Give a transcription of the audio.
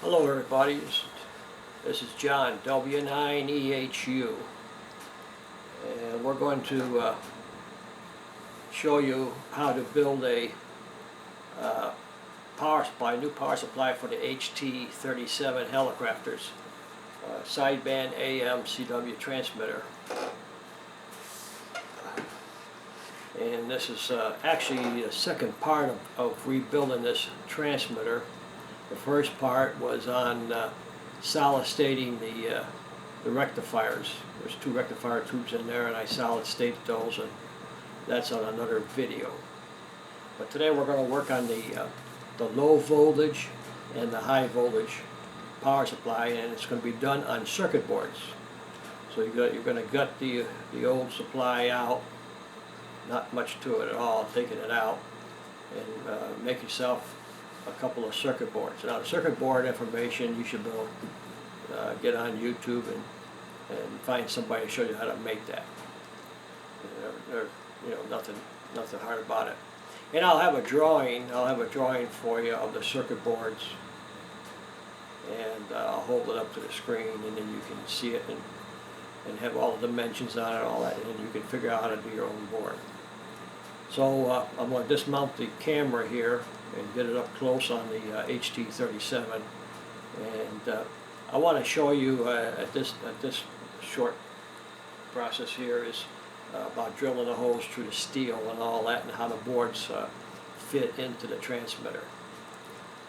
Hello everybody, this is John, W9EHU, and we're going to show you how to build a new power supply for the HT-37 helicopters, sideband AM CW transmitter. And this is actually the second part of rebuilding this transmitter. The first part was on solid stating the rectifiers. There's two rectifier tubes in there, and I solid stated those, and that's on another video. But today we're going to work on the low voltage and the high voltage power supply, and it's going to be done on circuit boards. So you're going to gut the old supply out, not much to it at all, taking it out, and make yourself a couple of circuit boards. Now, the circuit board information you should be able to get on YouTube and find somebody to show you how to make that. Nothing hard about it. And I'll have a drawing for you of the circuit boards, and I'll hold it up to the screen, and then you can see it and have all the dimensions on it and all that, and then you can figure out how to do your own board. So I'm going to dismount the camera here and get it up close on the HT-37, and I want to show you at this short process here is about drilling the holes through the steel and all that, and how the boards fit into the transmitter.